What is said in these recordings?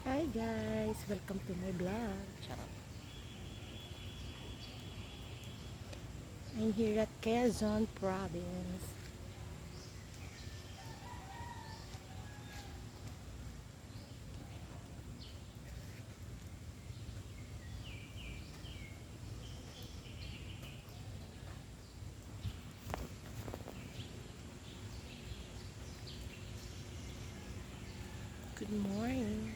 Hi guys! Welcome to my vlog. Charot. I'm here at Quezon Province. Good morning.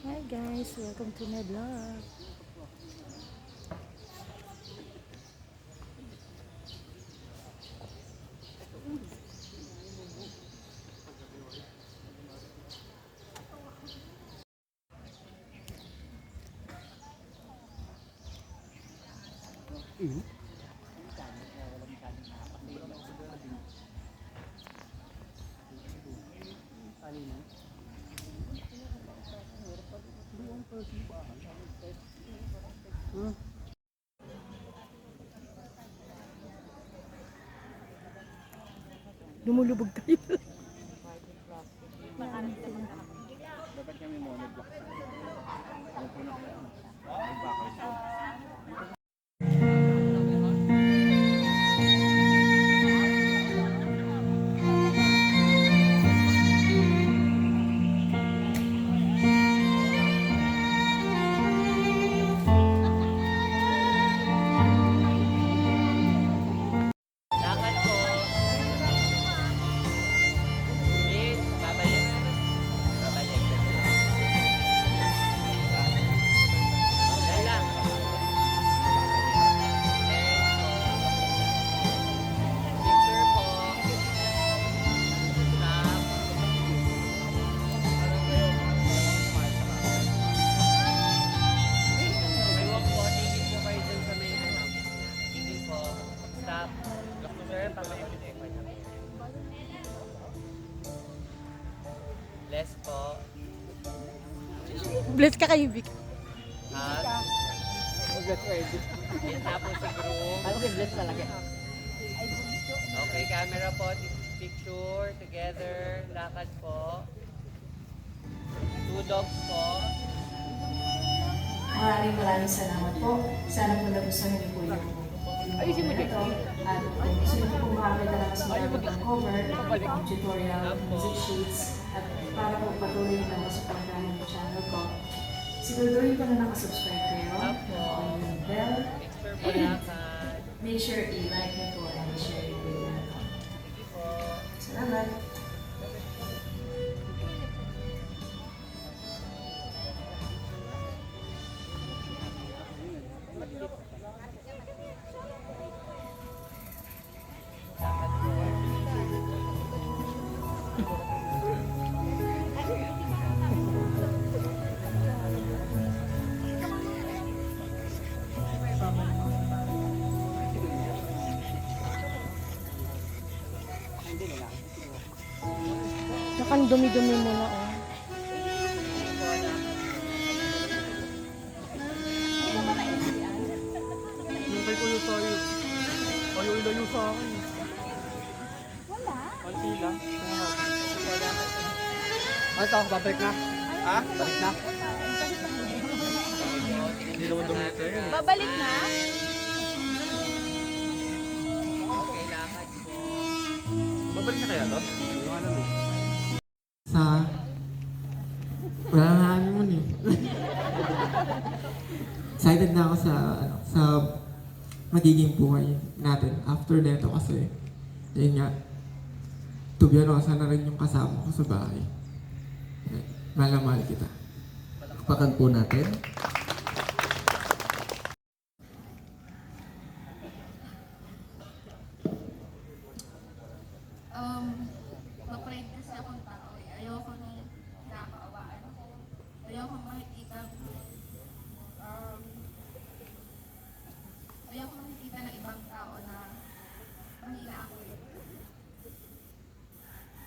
Hi guys! Welcome to my vlog. Lumulubog tayo. Dapat kami monoblock. Ano po na kaya? Ay, bakal. Lakad po. Please, babalik. Babalik. Dahil lang. Picture po. Stop. May walk po. Tigil po kayo dun sa may ano. Tigil po. Stop. Sir, pamayaw din po. Bless po. Bless ka kayo, Vic. Hug. Mag-get ready. Tapos sa group. Ano si Bless talaga? Okay, camera po. Picture together. Lakad po. Two dogs po. Maraming salamat po. Sana po nagustuhan niyo po yung ayusin mo dito. At kung gusto niyo po makakita na mas magandang cover, tutorial, music sheets, at para po patuloy na masuportahan yung channel ko, siguraduhin po na nakasubscribe kayo, on yung bell, Picture po and lakad. make sure i-like niyo po and i-share yung video na to. Sige po. Salamat! Lakad po. Nakang dumi-dumi mo na, oh. Sige po na. Hintay ko yung sa'yo. Ayaw ilayo sa akin. Wala. Konti lang. Ano ito? Babalik na? Ha? Balik na? Hindi naman dumito yun. Babalik na? Okay, lakad po. Babalik na kaya to? Yung ano excited na ako sa sa magiging buhay natin after nito kasi yun nga, to be honest, na rin yung kasama ko sa bahay. Mahal na mahal kita. Pakpakan po natin. Mapride kasi akong tao eh. Ayoko nung nakakaawaan ako. Ayoko makikita ayoko makikita ng ibang tao na mahina ako eh.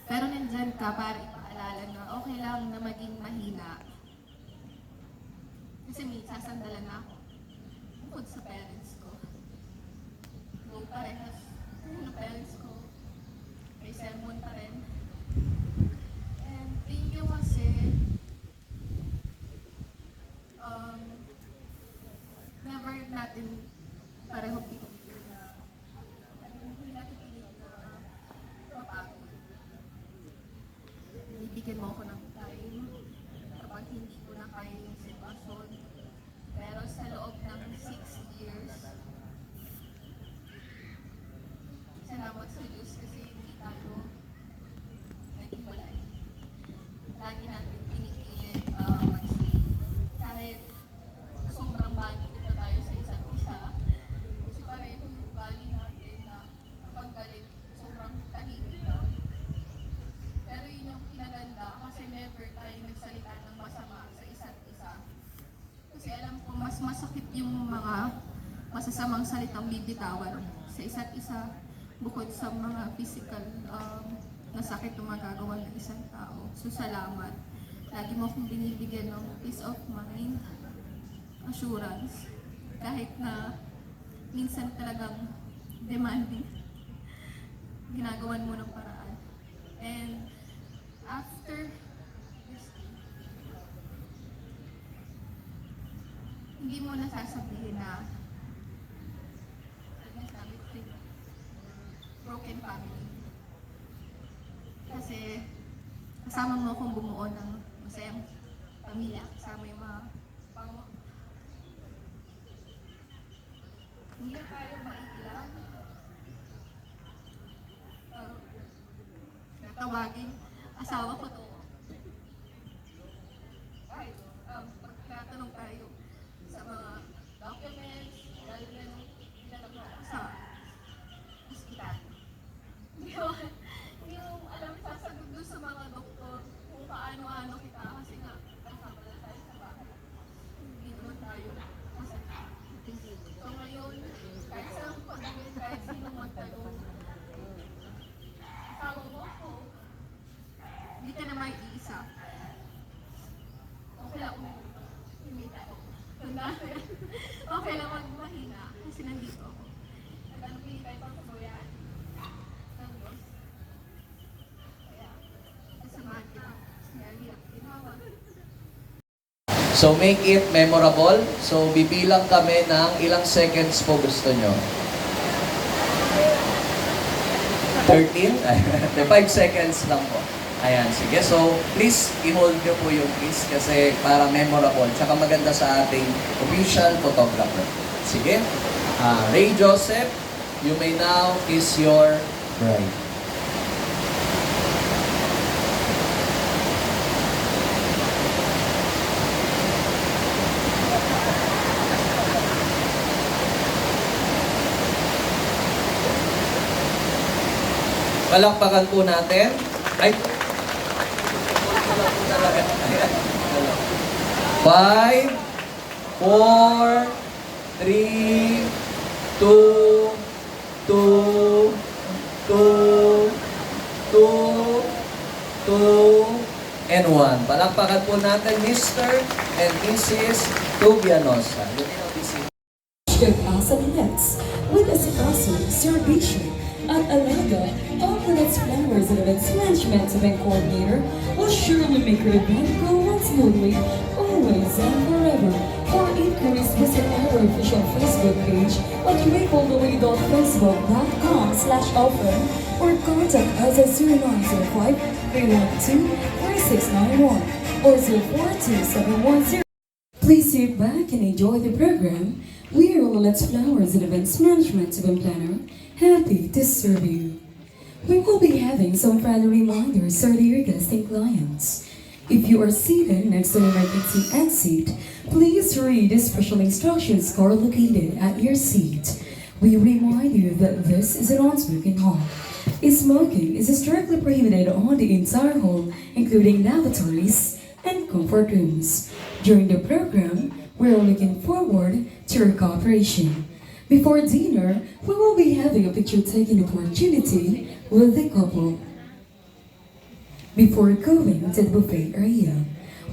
Pero nandyan ka para ipaalala na okay lang na maging mahina. Kasi may sasandalan na ako. Bukod sa parents ko. Nung parehas ng parents ko. May sermon pa rin. And thank you kasi never natin pareho pinili na hindi natin pinili na mapagod. Binibigyan mo ako ng time kapag hindi ko na kaya yung sitwasyon. Pero sa loob ng 6 years, salamat sa Diyos kasi hindi tayo naghiwalay. Lagi natin pinipilit mag-stay. Kahit sobrang balik na tayo sa isa't isa. Kasi pareho yung bali natin na kapag galit, sobrang tahimik lang. Pero yun yung kinaganda kasi never tayo nagsalita ng masama sa isa't isa. Kasi alam ko mas masakit yung mga masasamang salitang bibitawan sa isa't isa bukod sa mga physical na sakit na magagawa ng isang tao. So salamat. Lagi mo akong binibigyan ng peace of mind, assurance, kahit na minsan talagang demanding. Ginagawan mo ng paraan. And after this, hindi mo nasasabihin na broken family. Kasi kasama mo akong bumuo ng masayang pamilya, kasama yung mga pango. Hindi tayo maiilang. Natawagin, asawa ko to. Kahit pag tinatanong tayo sa mga documents, lalo na nung tinatanong ako sa hospital. Hindi mo alam sasagot doon sa mga doktor kung paano-ano kita kasi nga kasama na tayo sa bahay. Hindi naman tayo masaya. So ngayon, kahit sa pag-ibig, kahit sinong magtanong, asawa mo ako, hindi ka na mag-iisa. Okay lang hindi tayo. Okay lang magmahina kasi nandito ako. Nagtanong tayo pang kabayan. So make it memorable. So bibilang kami ng ilang seconds po gusto nyo? 13? 5 seconds lang po. Ayan, sige. So please, i-hold nyo po yung kiss kasi para memorable. Tsaka maganda sa ating official photographer. Sige. Ray Joseph, you may now kiss your bride. Palakpakan po natin. Ay! 5, 4, 3, 2, 2, 2, 2, and 1. Palakpakan po natin Mr. and Mrs. Tubianosa. Asa Minutes with Espresso, Cerbation, at Alaga, all with its flavors and events management event coordinator will surely make your event go on smoothly, always and forever. For inquiries, visit our official Facebook page at makealltheway.facebook.com/offer or contact us at 0905-312-3691 or 042-710. Please sit back and enjoy the program. We are Let's Flowers and Events Management Event Planner, happy to serve you. We will be having some friendly reminders to our dear guests and clients. If you are seated next to an emergency exit, please read the special instructions card located at your seat. We remind you that this is a non-smoking hall. Smoking is strictly prohibited on the entire hall, including lavatories and comfort rooms. During the program, we are looking forward to your cooperation. Before dinner, we will be having a picture-taking opportunity with the couple. Before going to the buffet area,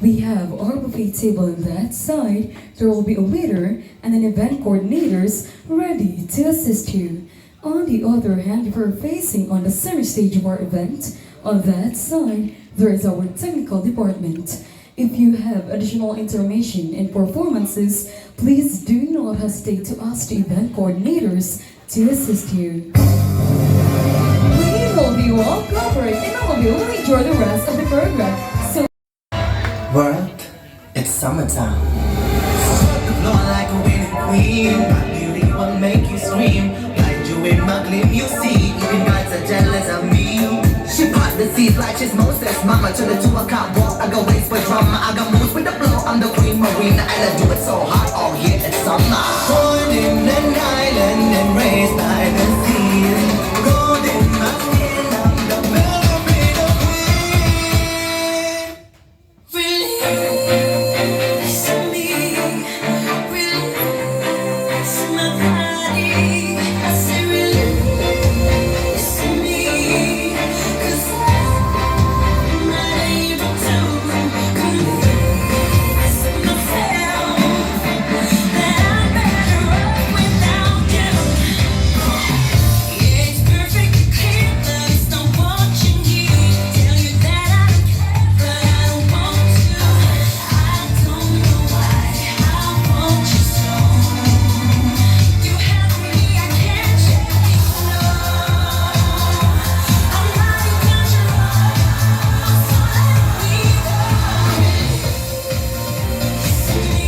we have our buffet table on that side. There will be a waiter and an event coordinators ready to assist you. On the other hand, if we're facing on the center stage of our event, on that side, there is our technical department. If you have additional information and performances, please do not hesitate to ask the event coordinators to assist you. We hope you all cooperate and all of you will enjoy the rest of the program. So World, it's summertime. Sweep the floor like a winning queen. My beauty will make you scream. Blind you in my gleam, you see. Even gods are jealous of me. She part the seas like she's Moses. Mama to the two, I can't walk. I got waist with drama. I got moves with the flow. I'm the queen marina, and I do it so hot. Oh yeah, it's summer. Born in an island and raised by the sea. Gold in my skin, I'm the melody of queen. Release me, release my body. I say release me, 'cause I'm not able to convince myself that I'm better off without you. Yeah, it's perfectly clear that it's not what you need. Tell you that I don't care, but I don't want to. I don't know why I want you so. You have me, I can't shake. No, I'm not in control, so let me go.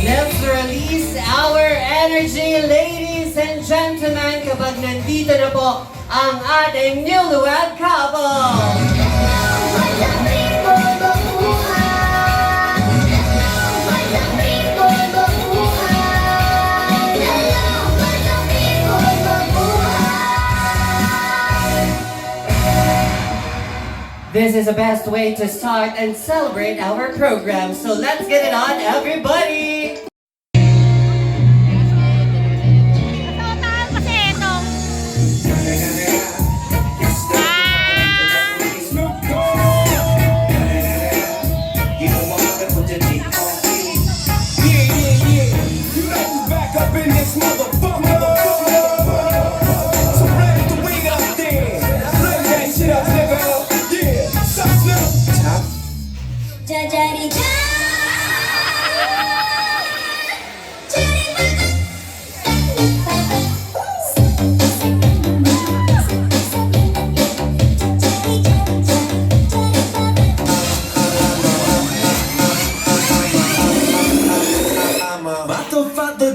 Let's release our energy, ladies and gentlemen, kapag nandito na po ang ating newlywed couple. This is the best way to start and celebrate our program. So let's get it on, everybody!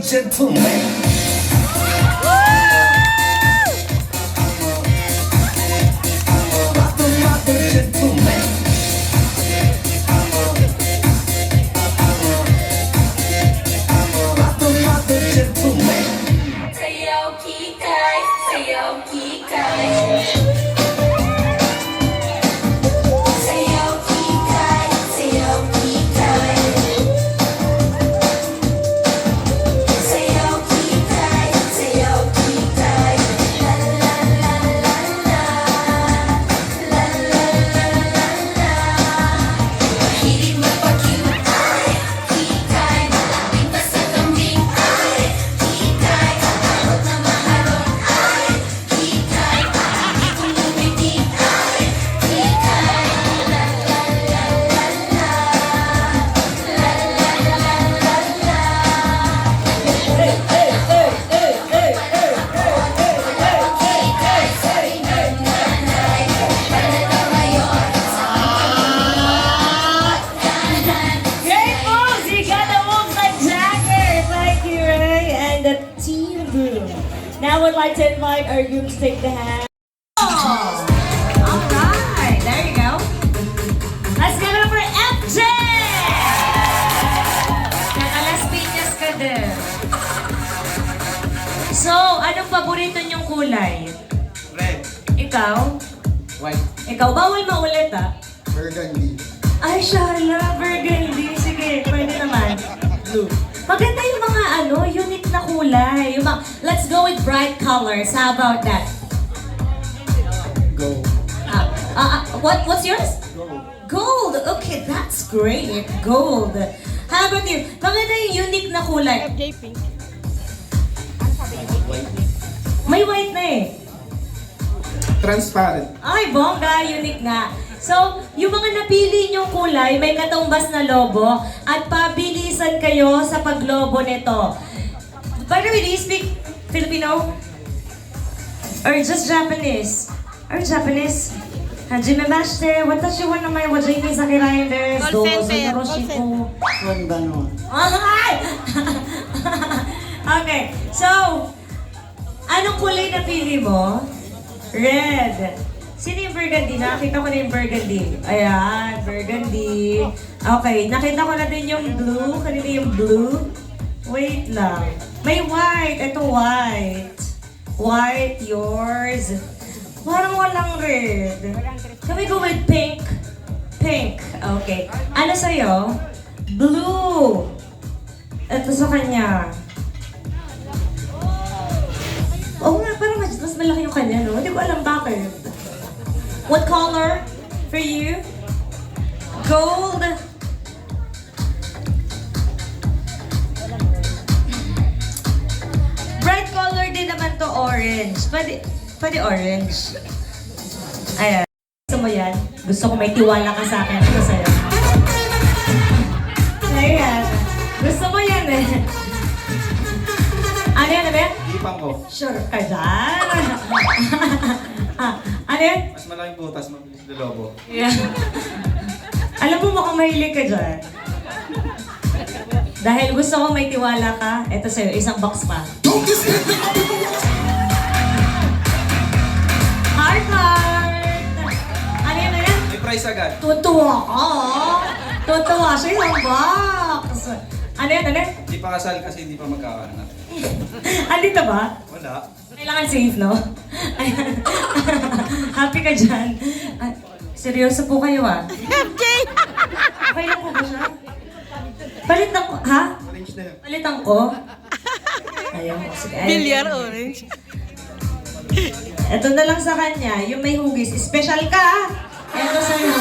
Gentleman. Gentleman. Gentleman. Sayaw kitay, sayaw kitay. Sayaw kitay, sayaw kitay. Sayaw kitay. like to invite our group to take the hand. Alright, there you go. Let's give it up for FJ! Nakalas Piñas ka din. So, anong paborito niyong kulay? Red. Ikaw? White. Ikaw, bawal maulit ah. Burgundy. Ay, Shala, burgundy. Sige, pwede naman. Blue. Maganda yung mga unique na kulay. Yung mga, let's go with bright colors. How about that? Gold. What's yours? Gold. Gold. Okay, that's great. Gold. How about you? Maganda yung unique na kulay. May white na eh. Transparent. Ay, bongga, unique nga. So, yung mga napili nyong kulay, may katumbas na lobo at pabilisan kayo sa paglobo nito. By the way, do you speak Filipino? Or just Japanese? Or Japanese? Hajime mashite, watashi wa namae wa Jamie Sakurai desu. Dozo yoroshiku. Ay! Okay, so, anong kulay na pili mo? Red. Sino yung burgundy? Nakita ko na yung burgundy. Ayan, burgundy. Okay, nakita ko na din yung blue. Kanina yung blue. Wait lang. May white. Ito white. White, yours. Parang walang red. Can we go with pink? Pink. Okay. Ano sa'yo? Blue. Ito sa kanya. Oo nga, parang mas malaki yung kanya, no? Hindi ko alam bakit. What color for you? Gold. Bright color din naman to orange. Pwede orange. Ayan. Gusto mo yan? Gusto ko may tiwala ka sa akin. Ito sa'yo. Ayan. Gusto mo yan eh. Ano yan, ano yan? Ipang ko. Sure ka dyan. Ano yan? Mas malaking butas, mabilis na lobo. Yeah. Alam mo, mukhang mahilig ka dyan. Dahil gusto ko may tiwala ka, eto sa'yo, isang box pa. Heart, heart! Ano yan, ano yan? May price agad. Tutuwa ka! Tutuwa siya, isang box! Ano yan, ano yan? Hindi pa kasal kasi hindi pa magkakaroon. Andito ba? Wala. Kailangan safe, no? Ayan. Happy ka dyan. Ay, seryoso po kayo, ah. MJ! Okay lang po ba siya? Palitan ko, ha? Orange na yun. Palitan ko? Ayaw mo. Sige, ayaw. Bilyar orange. Ito na lang sa kanya, yung may hugis. Special ka, ah. Ito sa'yo.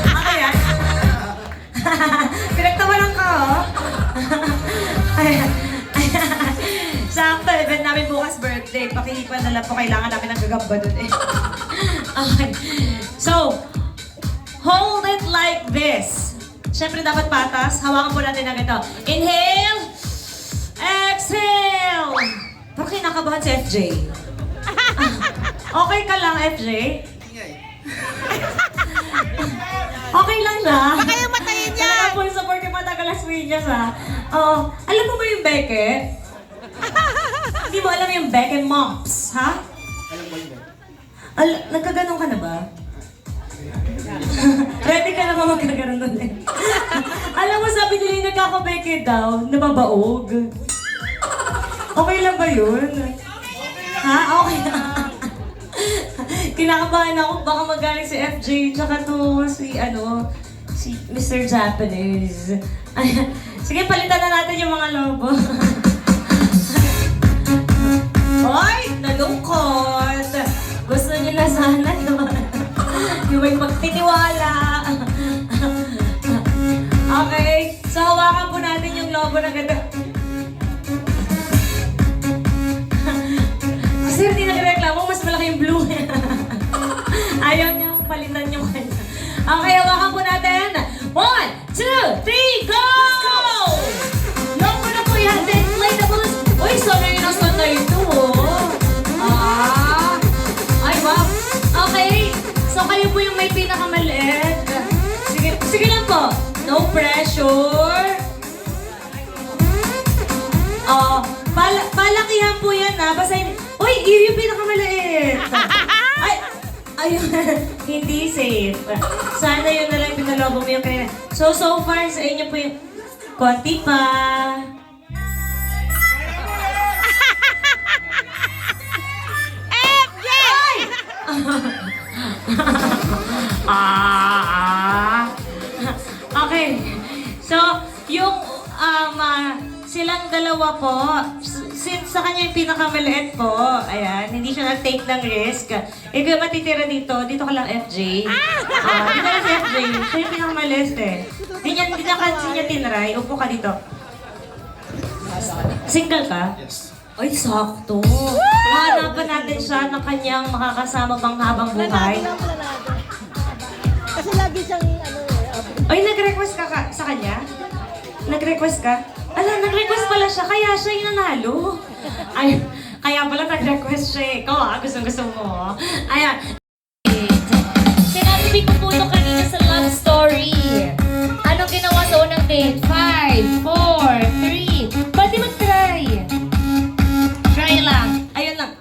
Okay, ah. Pinagtawalan ka, oh. Ayan. Sakto, event namin bukas birthday. Pakihipan na lang po. Kailangan namin ng gagamba dun eh. Okay. So, hold it like this. Siyempre dapat patas. Hawakan po natin ng ito. Inhale. Exhale. Parang kinakabahan si FJ. Okay ka lang, FJ? Okay lang siya. Baka yung matayin niya. Kaya full support yung matagal Las Piñas, ha? Oo. Alam mo ba yung Beke? Hindi mo alam yung Beke Mops, ha? Alam mo yun. Nagkaganon ka na ba? Ready ka na ba magkaganon nun eh? Alam mo, sabi nila yung nagkakabeke daw, nababaog. Okay lang ba yun? Ha? Okay na. Kinakabahan ako, baka magaling si FJ, tsaka to si Mr. Japanese. Sige, palitan na natin yung mga lobo. Hoy! Nalungkot! Gusto niyo na sana yung may magtitiwala. Okay, so hawakan po natin yung lobo na ganda. Sir, di nagreklamo, mas malaki yung blue. Ayaw niya palitan yung kanya. Okay, hawakan po natin. 1, 2, 3, go! Lobo na po yan. Then, play the blues. Uy, sanay na sanay ito, oh. Ay, wow. Okay, so kayo po yung may pinakamaliit. Sige lang po. No pressure. Palakihan po yan ha. Basahin. Uy, yun yung pinakamaliit. Ay, ayun. Hindi safe. Sana yun na lang pinalobo mo yung kanina. So far sa inyo po yung konti pa. Okay. So, yung silang dalawa po, since sa kanya yung pinakamaliit po, ayan, hindi siya nag-take ng risk. Ikaw matitira dito ka lang FJ. Dito lang si FJ, siya yung pinakamaliit eh. Hindi na kansin niya tinry, upo ka dito. Single ka? Yes. Ay, sakto. Hanapan natin siya ng kanyang makakasama pang habang buhay. Kasi lagi siyang Ay, nag-request ka sa kanya? Nag-request ka? Ala, nag-request pala siya, kaya siya yung nanalo. Ay, kaya pala nag-request siya. Ikaw gusto mo. Ayan. Sinabi ko po ito kanina sa love story. Anong ginawa sa unang date? 5, 4, 3. Pwede mag-try. Try lang. Ayun lang.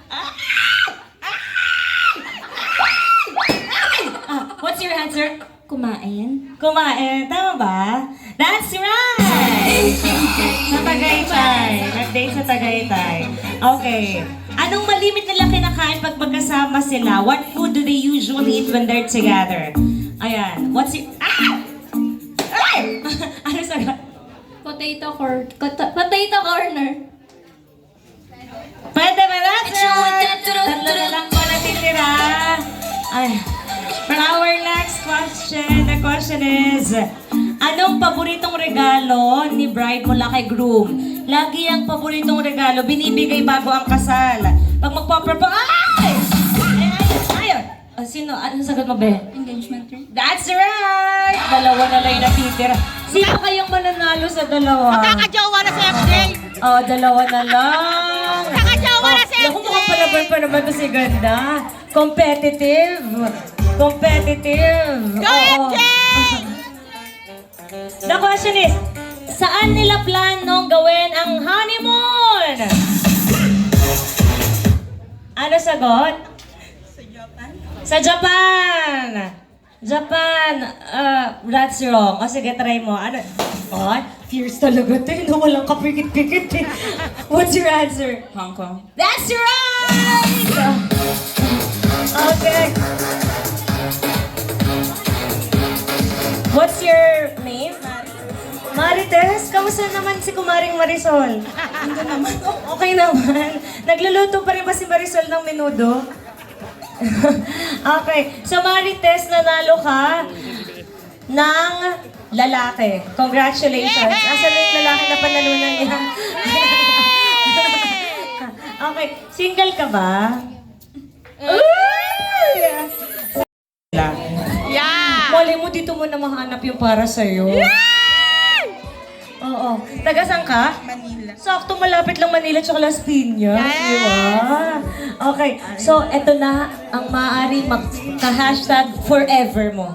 What's your answer? Kumain. Kumain. Tama ba? That's right! Sa Tagaytay. Nag-date sa Tagaytay. Okay. Anong malimit nila kinakain pag magkasama sila? What food do they usually eat when they're together? Ayan. What's your... Ay! Ano sagot? Potato corner. Pwede ba? That's right! Tatlo na lang po natitira. Ay. For our next question, the question is, anong paboritong regalo ni bride mula kay groom? Lagi ang paboritong regalo, binibigay bago ang kasal. Pag magpapropose, ay! Ayun! Sino? Anong sagot mo, Be? Engagement ring. That's right! Dalawa na lang yung natitira. Sino kayang mananalo sa dalawa? Magkakajowa na si FJ! Oh, dalawa na lang. Magkakajowa na si FJ! Naku, mukhang palaban pa naman to si Ganda. Competitive. Competitive. Go, FJ! The question is, saan nila planong gawin ang honeymoon? Ano sagot? Sa Japan. Japan. That's wrong. O sige, try mo. Ano? Oh, fierce talaga tayo. No, walang kapikit-pikit eh. What's your answer? Hong Kong. That's right! Okay. What's your name? Marites, kamusta naman si Kumaring Marisol? Okay naman. Nagluluto pa rin ba si Marisol ng menudo? Okay. So Marites, nanalo ka ng lalaki. Congratulations. Asa na yung lalaki na panalunan niya? Okay. Single ka ba? Yeah! Malay mo, dito mo na mahanap yung para sa'yo. Oo. Taga-saan ka? Manila. Sakto, malapit lang Manila tsaka Las Piñas. Di ba? Okay. So, eto na ang maaari magka-hashtag forever mo.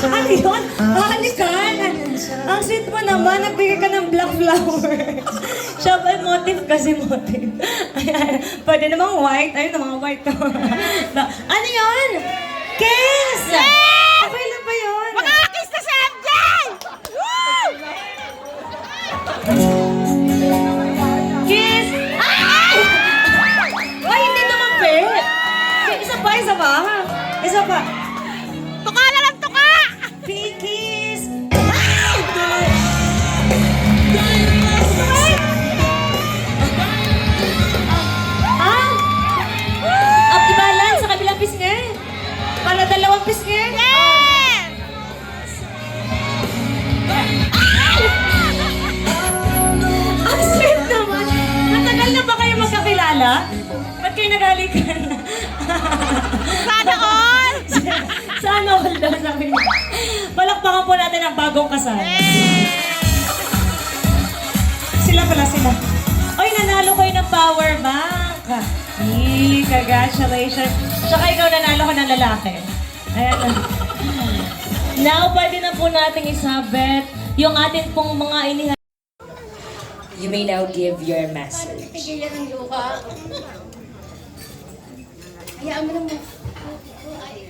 Ano yun? Halikan! Ang sweet mo naman, nagbigay ka ng black flower. Siya ba, motive kasi motive. Ayan, pwede namang white. Ayun, mga white to. Ano yun? Kiss! Okay lang ba yun? Makakakiss na si FJ! Kiss! Ay! Ay, hindi naman pet. Isa pa, isa pa. Isa pa. Tuka na lang, tuka! Kiss! Up the balance sa kabilang pisngi. Para dalawang pisngi. Ang sweet naman. Matagal na ba kayo magkakilala? Ba't kayo naghalikan? Sana all! Sana all daw sabi niya. Palakpakan po natin ang bagong kasal. Sila pala sila. Oy, nanalo kayo ng power bank. Congratulations. Tsaka ikaw nanalo ko ng lalaki. Ayan. Now, pwede na po nating isabit yung atin pong mga inihan. You may now give your message. Tigilan ng luha. Hayaan mo naman.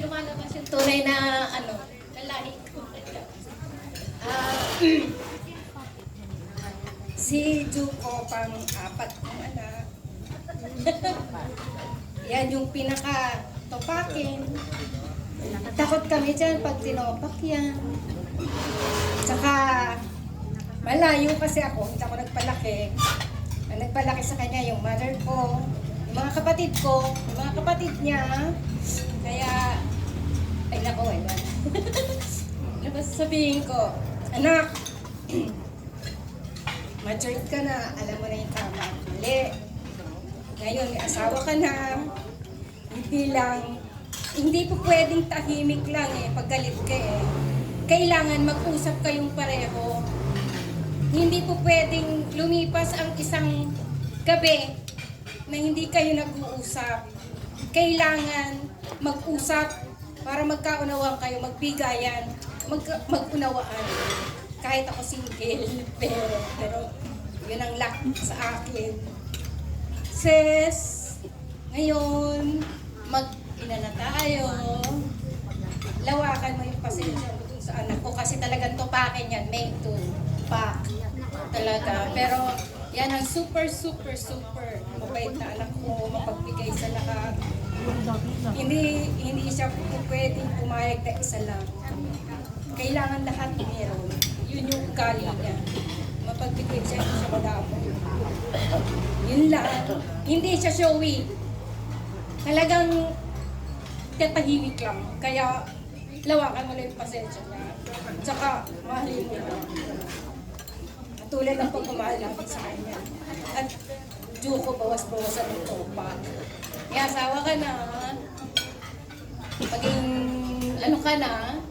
Lumalabas yung tunay na lalaki ko. Si Juko, pang-apat kong anak. Yan yung pinaka-topakin. Takot kami dyan pag tinopak yan. Tsaka, malayo kasi ako, hindi ako nagpalaki. Ang nagpalaki sa kanya yung mother ko, yung mga kapatid ko, yung mga kapatid niya. Kaya, ay nako, wala. Ano ba sasabihin ko? Anak, matured ka na, alam mo na yung tama at mali. Ngayon, may asawa ka na, hindi po pwedeng tahimik lang paggalit ka Kailangan mag-usap kayong pareho. Hindi po pwedeng lumipas ang isang gabi na hindi kayo nag-uusap. Kailangan mag-usap para magkaunawaan kayo, magbigayan, mag-unawaan. Kahit ako single, pero yun ang luck sa akin. Sis, ngayon, mag-ina na tayo. Lawakan mo yung pasensya mo dun sa anak ko kasi talagang tupakin yan, made to pack. Talaga. Pero yan ang super mabait na anak ko, mapagbigay sa lahat. Hindi siya pwedeng pumayag na isa lang. Kailangan lahat meron. Yun yung ugali niya. Mapagbigay siya, hindi siya madamo. Yun lang. Hindi siya showy. Talagang tatahimik lang. Kaya lawakan mo lang yung pasensya niya. Tsaka mahalin mo lang. Tulad ng pagmamahal natin sa kanya. At Juko, bawas-bawasan ng topak. May asawa ka na. Maging ka na.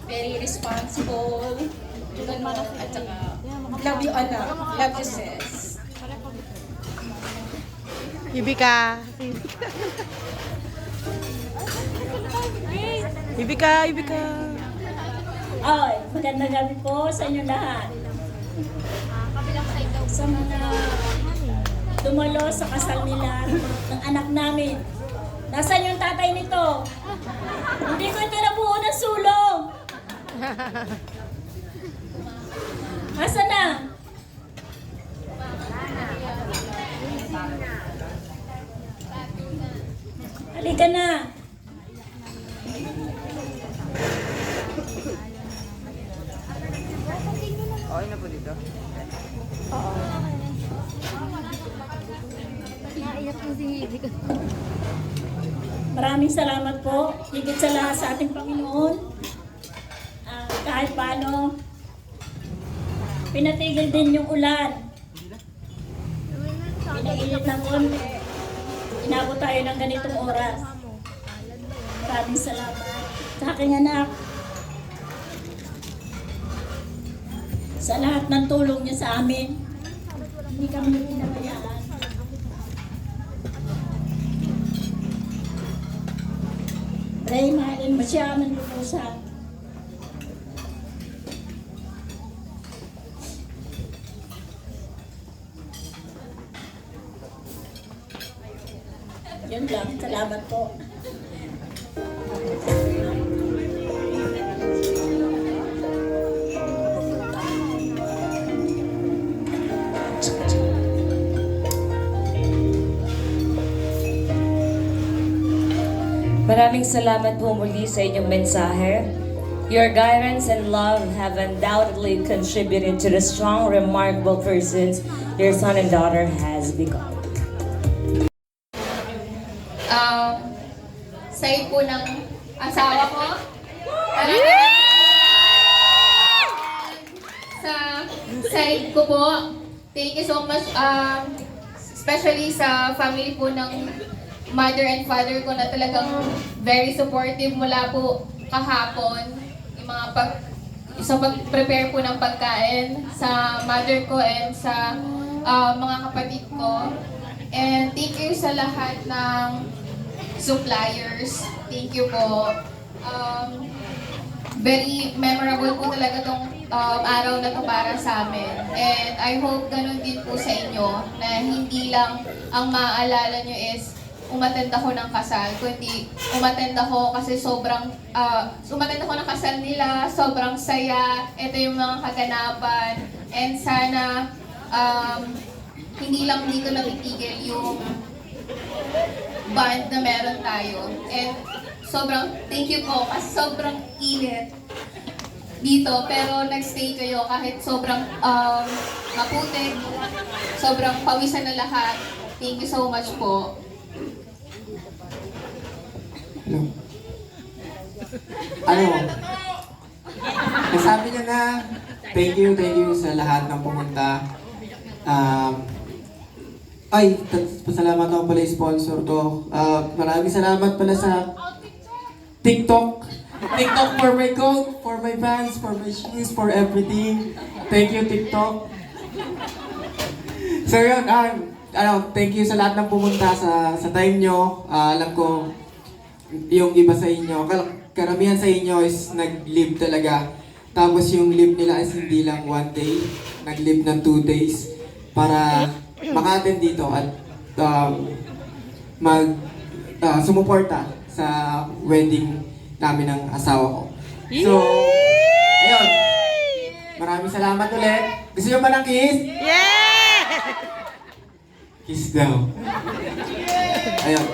Very responsible. At saka, love you anak. Love you sis. Ibika. Ibika. Ay, magandang gabi po sa inyo lahat. Sa mga dumalo sa kasal nila ng anak namin. Nasaan yung tatay nito? Hindi ko ito nabuo ng sulong. Nasaan na? Halika na. Okay na po dito. Maraming salamat po. Higit sa lahat sa ating Panginoon. Kahit paano, pinatigil din yung ulan. Pinainit ng konti. Inabot tayo ng ganitong oras. Maraming salamat sa aking anak. Sa lahat ng tulong niya sa amin. Hindi kami pinabayaan. Pray, mahalin mo siya ng lubusan. Yun lang. Salamat po. Maraming salamat po muli sa inyong mensahe. Your guidance and love have undoubtedly contributed to the strong, remarkable persons your son and daughter has become. Side po ng asawa ko. Sa side ko po, thank you so much, especially sa family po ng mother and father ko na talagang very supportive mula po kahapon, yung mga sa pag-prepare po ng pagkain sa mother ko and sa mga kapatid ko. And thank you sa lahat ng suppliers. Thank you po. Very memorable po talaga tong araw na to para sa amin. And I hope ganun din po sa inyo na hindi lang ang maaalala nyo is umattend ako ng kasal, kundi umattend ako kasi umattend ako ng kasal nila, sobrang saya, ito yung mga kaganapan, and sana hindi lang dito natitigil yung band na meron tayo. And sobrang thank you po kasi sobrang init dito, pero nagstay kayo kahit sobrang maputik, sobrang pawisan na lahat. Thank you so much po. Nasabi niya na, thank you sa lahat ng pumunta. Pasalamat ako pala yung sponsor to. Maraming salamat pala sa TikTok for my coat, for my pants, for my shoes, for everything. Thank you, TikTok. So yun, thank you sa lahat ng pumunta sa time nyo. Alam ko, yung iba sa inyo, karamihan sa inyo is nag-live talaga. Tapos yung live nila is hindi lang 1 day, nag-live ng 2 days para maka-attend dito at sumuporta sa wedding namin ng asawa ko. So, ayun. Maraming salamat ulit. Gusto nyo ba ng kiss? Yeah! Kiss daw. Ayun.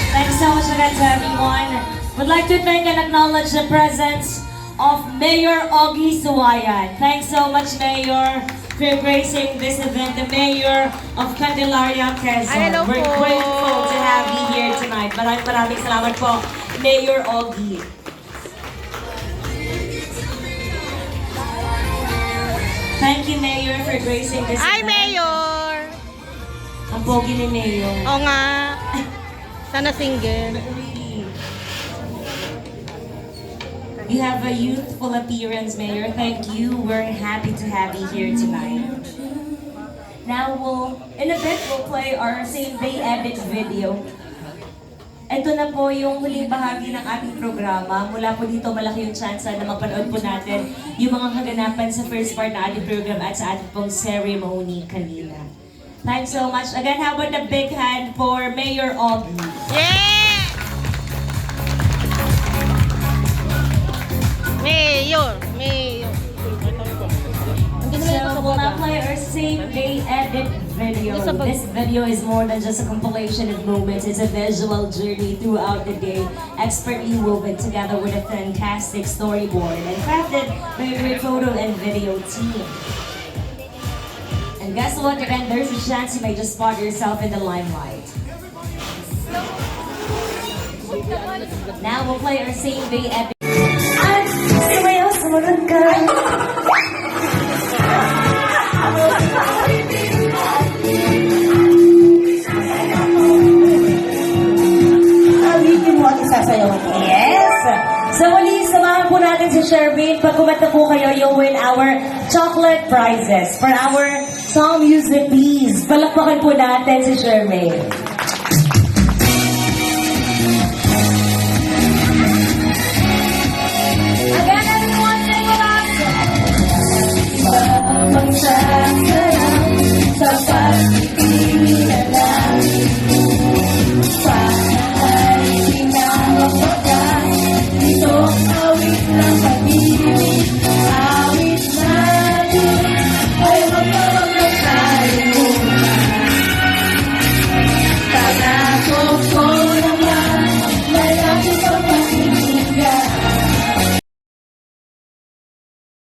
Thanks so much again to everyone. Would like to thank and acknowledge the presence of Mayor Ogie Suwayan. Thanks so much, Mayor, for gracing this event. The Mayor of Candelaria, Quezon. We're grateful to have you here tonight. Maraming salamat po, Mayor Ogie. Thank you, Mayor, for gracing this Hi, event. Mayor! Ang pogi ni Mayor. Oo nga. Sana single. You have a youthful appearance, Mayor. Thank you. We're happy to have you here tonight. Now, in a bit, we'll play our same-day edit video. Ito na po yung huling bahagi ng ating programa. Mula po dito, malaki yung chance na mapanood po natin yung mga kaganapan sa first part na ating program at sa ating pong ceremony kanina. Thanks so much. Again, how about a big hand for Mayor Ogie? Yeah! Mayor! So we'll now play our same-day edit video. This video is more than just a compilation of moments. It's a visual journey throughout the day, expertly woven together with a fantastic storyboard and crafted by a great photo and video team. And guess what? Again, there's a chance you may just spot yourself in the limelight. Now we'll play our same-day edit. Sumunod ka. Awitin mo at isasayaw ko. Yes! So muli, samahan po natin si Shermaine. Pag kumanta po kayo, you'll win our chocolate prizes for our song music, please. Palakpakan po natin si Shermaine.